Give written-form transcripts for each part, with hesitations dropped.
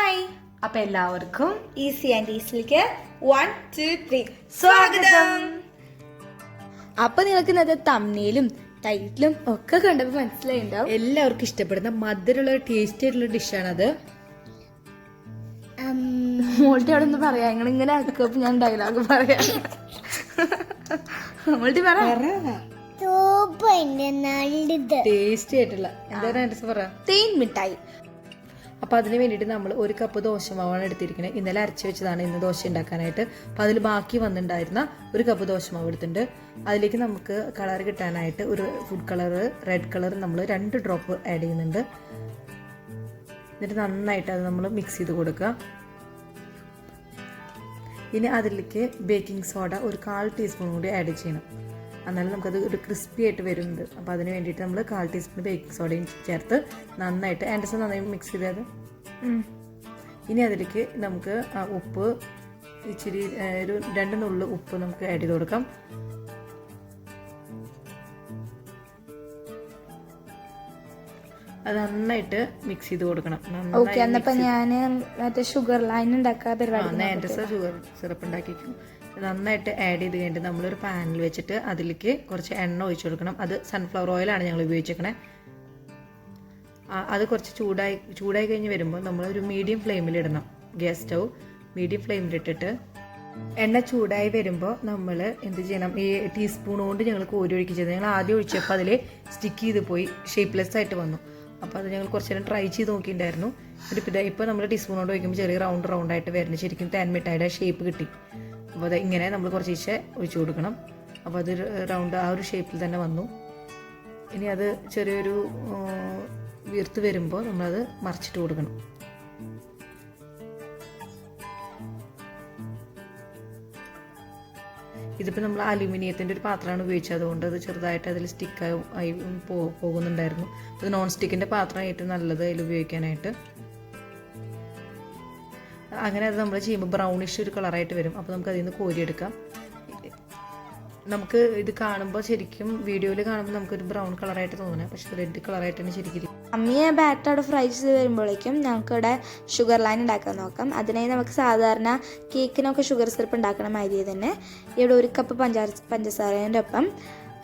Hi, അപ്പോൾ എല്ലാവർക്കും easy and ഈസിലേക്ക് 1, 2, 3 സ്വാഗതം. അപ്പൊ നിങ്ങൾക്ക് ഇന്നത്തെ തമ്മിലും ടൈറ്റിലും ഒക്കെ കണ്ടപ്പോൾ മനസ്സിലായിണ്ടാവും എല്ലാവർക്കും ഇഷ്ടപ്പെടുന്ന മധുരമുള്ള ടേസ്റ്റി ആയിട്ടുള്ള ഡിഷാണത്. മോൾട്ടി അവിടെ ഒന്ന് പറയാം, നിങ്ങൾ ഇങ്ങനെ ആക്കുമ്പോൾ ഞാൻ ഡയലോഗ് പറയാം. മോൾട്ടി ടേസ്റ്റി ആയിട്ടുള്ള എന്താ പറയാ, തേൻ മിഠായി. അപ്പോൾ അതിന് വേണ്ടിയിട്ട് നമ്മൾ 1 കപ്പ് ദോശമാവാണ് എടുത്തിരിക്കുന്നത്. ഇന്നലെ അരച്ച് വെച്ചതാണ് ഇന്ന് ദോശ ഉണ്ടാക്കാനായിട്ട്. അപ്പോൾ അതിൽ ബാക്കി വന്നിട്ടുണ്ടായിരുന്ന 1 കപ്പ് ദോശമാവ് എടുത്തിട്ടുണ്ട്. അതിലേക്ക് നമുക്ക് കളർ കിട്ടാനായിട്ട് ഒരു ഫുഡ് കളർ, റെഡ് കളർ നമ്മൾ 2 ഡ്രോപ്പ് ആഡ് ചെയ്യുന്നുണ്ട്. എന്നിട്ട് നന്നായിട്ട് അത് നമ്മൾ മിക്സ് ചെയ്ത് കൊടുക്കുക. ഇനി അതിലേക്ക് ബേക്കിംഗ് സോഡ ഒരു 1/4 ടീസ്പൂൺ കൂടി ആഡ് ചെയ്യണം. എന്നാലും നമുക്കത് ഒരു ക്രിസ്പി ആയിട്ട് വരുന്നുണ്ട്. അപ്പോൾ അതിന് വേണ്ടിയിട്ട് നമ്മൾ 1/4 ടീസ്പൂൺ ബേക്കിംഗ് സോഡയും ചേർത്ത് നന്നായിട്ട് ആൻഡ്രസ് നന്നായി മിക്സ് ചെയ്തത്. ഇനി അതിലേക്ക് നമുക്ക് ഉപ്പ് ഇച്ചിരി ഒരു 2 നുള്ളു ഉപ്പ് നമുക്ക് ആഡ് ചെയ്ത് കൊടുക്കാം. അത് നന്നായിട്ട് മിക്സ് ചെയ്ത് കൊടുക്കണം. ഷുഗർ ലൈൻ ഷുഗർ സിറപ്പ് ഉണ്ടാക്കിക്കും. നന്നായിട്ട് ആഡ് ചെയ്ത് കഴിഞ്ഞിട്ട് നമ്മളൊരു പാനിൽ വെച്ചിട്ട് അതിലേക്ക് കുറച്ച് എണ്ണ ഒഴിച്ചു കൊടുക്കണം. അത് സൺഫ്ലവർ ഓയിലാണ് ഞങ്ങൾ ഉപയോഗിച്ചേക്കണേ. അത് കുറച്ച് ചൂടായി കഴിഞ്ഞ് വരുമ്പോൾ നമ്മളൊരു മീഡിയം ഫ്ലെയിമിലിടണം. ഗ്യാസ് സ്റ്റൗ മീഡിയം ഫ്ലെയിമിലിട്ടിട്ട് എണ്ണ ചൂടായി വരുമ്പോൾ നമ്മൾ എന്ത് ചെയ്യണം, ഈ ടീസ്പൂൺ കൊണ്ട് ഞങ്ങൾ കോരി ഒഴിക്കുക ചെയ്തത്. ഞങ്ങൾ ആദ്യം ഒഴിച്ചപ്പോൾ അതിൽ സ്റ്റിക്ക് ചെയ്ത് പോയി, ഷേപ്പ്ലെസ് ആയിട്ട് വന്നു. അപ്പോൾ അത് ഞങ്ങൾ കുറച്ച് നേരം ട്രൈ ചെയ്ത് നോക്കിയിട്ടുണ്ടായിരുന്നു. എന്നിട്ട് ഇപ്പോൾ നമ്മൾ ടീസ്പൂൺ കൊണ്ട് ഒഴിക്കുമ്പോൾ ചെറിയ റൗണ്ടായിട്ട് വരുന്നത് ശരിക്കും തേൻ മിഠായിയുടെ ഷേപ്പ് കിട്ടി. അപ്പോൾ അത് ഇങ്ങനെ നമ്മൾ കുറച്ച് ഒഴിച്ചു കൊടുക്കണം. അപ്പോൾ അത് റൗണ്ട് ആ ഒരു ഷേപ്പിൽ തന്നെ വന്നു. ഇനി അത് ചെറിയൊരു വീർത്ത് വരുമ്പോൾ നമ്മളത് മറിച്ചിട്ട് കൊടുക്കണം. ഇതിപ്പോൾ നമ്മൾ അലുമിനിയത്തിൻ്റെ ഒരു പാത്രമാണ് ഉപയോഗിച്ചത്, അതുകൊണ്ട് അത് ചെറുതായിട്ട് അതിൽ സ്റ്റിക്കായി പോകുന്നുണ്ടായിരുന്നു. അത് നോൺ സ്റ്റിക്കിൻ്റെ പാത്രമാണ് ഏറ്റവും നല്ലത് അതിൽ ഉപയോഗിക്കാനായിട്ട്. അങ്ങനെ അത് നമ്മൾ ചെയ്യുമ്പോൾ ബ്രൗണിഷ് ഒരു കളറായിട്ട് വരും. അപ്പോൾ നമുക്ക് അതിൽ നിന്ന് കോരിയെടുക്കാം. നമുക്ക് ഇത് കാണുമ്പോൾ ശരിക്കും വീഡിയോയിൽ കാണുമ്പോൾ നമുക്കൊരു ബ്രൗൺ കളറായിട്ട് തോന്നുന്നത്, പക്ഷെ റെഡ് കളറായിട്ടാണ് ശരിക്കും. അമ്മിയെ ബാറ്റർ അവിടെ ഫ്രൈ ചെയ്ത് വരുമ്പോഴേക്കും ഞങ്ങൾക്ക് ഇവിടെ ഷുഗർ ലൈൻ ഉണ്ടാക്കാൻ നോക്കാം. അതിനായി നമുക്ക് സാധാരണ കേക്കിനൊക്കെ ഷുഗർ സിറപ്പ് ഉണ്ടാക്കണ മാതിരി തന്നെ ഇവിടെ 1 കപ്പ് പഞ്ചസാരേൻ്റെ ഒപ്പം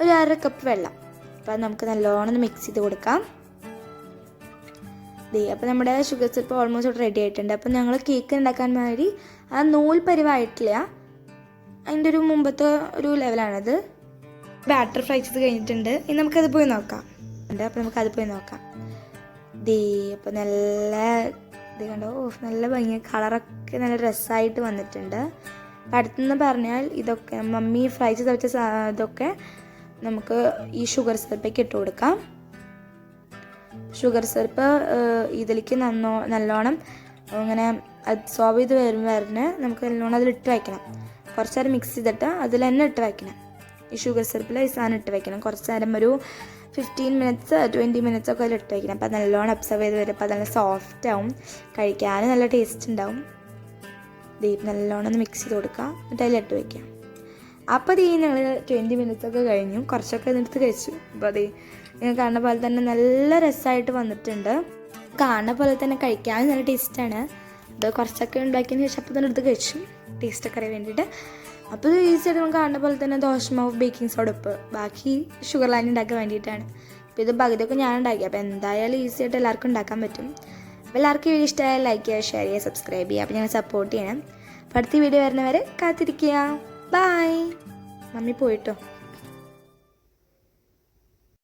ഒരു 1/2 കപ്പ് വെള്ളം. അപ്പം നമുക്ക് നല്ലോണം മിക്സ് ചെയ്ത് കൊടുക്കാം. അപ്പോൾ നമ്മുടെ ഷുഗർ സിറപ്പ് ഓൾമോസ്റ്റ് റെഡി ആയിട്ടുണ്ട്. അപ്പം ഞങ്ങൾ കേക്ക് ഉണ്ടാക്കാൻ മാതിരി ആ നൂൽ പരിവായിട്ടില്ല, അതിൻ്റെ ഒരു മുമ്പത്തെ ഒരു ലെവലാണത്. ബാറ്റർ ഫ്രൈ ചെയ്ത് കഴിഞ്ഞിട്ടുണ്ട്. ഇനി നമുക്കത് പോയി നോക്കാം. അപ്പോൾ നമുക്കത് പോയി നോക്കാം. അപ്പോൾ നല്ല കണ്ടോ, നല്ല ഭംഗി, കളറൊക്കെ നല്ല രസമായിട്ട് വന്നിട്ടുണ്ട്. അപ്പം അടുത്തെന്ന് പറഞ്ഞാൽ ഇതൊക്കെ മമ്മി ഫ്രൈ ചെയ്ത് വെച്ച ഇതൊക്കെ നമുക്ക് ഈ ഷുഗർ സിറപ്പിലേക്ക് ഇട്ട് കൊടുക്കാം. ഷുഗർ സിറപ്പ് ഇതിലേക്ക് നല്ലോണം ഇങ്ങനെ അബ്സോർബ് ചെയ്ത് വരുന്നവരെ നമുക്ക് നല്ലോണം അതിലിട്ട് വയ്ക്കണം. കുറച്ച് നേരം മിക്സ് ചെയ്തിട്ട് അതിൽ തന്നെ ഇട്ട് വയ്ക്കണം. ഈ ഷുഗർ സിറപ്പിൽ ഈ സാധനം ഇട്ട് വയ്ക്കണം. കുറച്ച് നേരം ഒരു 15 മിനിറ്റ്സ് 20 മിനിറ്റ്സ് ഒക്കെ അതിൽ ഇട്ട് വയ്ക്കണം. അപ്പോൾ നല്ലോണം അബ്സോർബ് ചെയ്ത് വരും. അപ്പോൾ അത് നല്ല സോഫ്റ്റ് ആവും, കഴിക്കാനും നല്ല ടേസ്റ്റ് ഉണ്ടാവും. നല്ലോണം ഒന്ന് മിക്സ് ചെയ്ത് കൊടുക്കുക, എന്നിട്ട് അതിലിട്ട് വയ്ക്കാം. അപ്പോൾ ഞങ്ങൾ 20 മിനിറ്റ്സ് ഒക്കെ കഴിഞ്ഞു, കുറച്ചൊക്കെ എടുത്ത് കഴിച്ചു. അപ്പോൾ നിങ്ങൾ കാണുന്ന പോലെ തന്നെ നല്ല രസമായിട്ട് വന്നിട്ടുണ്ട്. കാണുന്ന പോലെ തന്നെ കഴിക്കാനും നല്ല ടേസ്റ്റാണ്. അത് കുറച്ചൊക്കെ ഉണ്ടാക്കിയതിന് ശേഷം അപ്പോൾ തന്നെ എടുത്ത് കഴിച്ചു, ടേസ്റ്റൊക്കെ അറിയാൻ വേണ്ടിയിട്ട്. അപ്പോൾ ഇത് ഈസിയായിട്ട് നമുക്ക് കാണുന്ന പോലെ തന്നെ ദോശമാവ്, ബേക്കിംഗ് സോഡ, ഉപ്പ്, ബാക്കി ഷുഗർ ലൈൻ ഉണ്ടാക്കാൻ വേണ്ടിയിട്ടാണ്. അപ്പോൾ ഇത് പകുതിയൊക്കെ ഞാൻ ഉണ്ടാക്കി. അപ്പോൾ എന്തായാലും ഈസിയായിട്ട് എല്ലാവർക്കും ഉണ്ടാക്കാൻ പറ്റും. അപ്പോൾ എല്ലാവർക്കും വീഡിയോ ഇഷ്ടമായാൽ ലൈക്ക് ചെയ്യുക, ഷെയർ ചെയ്യുക, സബ്സ്ക്രൈബ് ചെയ്യുക. അപ്പോൾ ഞങ്ങൾ സപ്പോർട്ട് ചെയ്യണം. അപ്പോൾ അടുത്ത വീഡിയോ വരുന്നവരെ കാത്തിരിക്കുക. ബൈ. മമ്മി പോയിട്ടോ.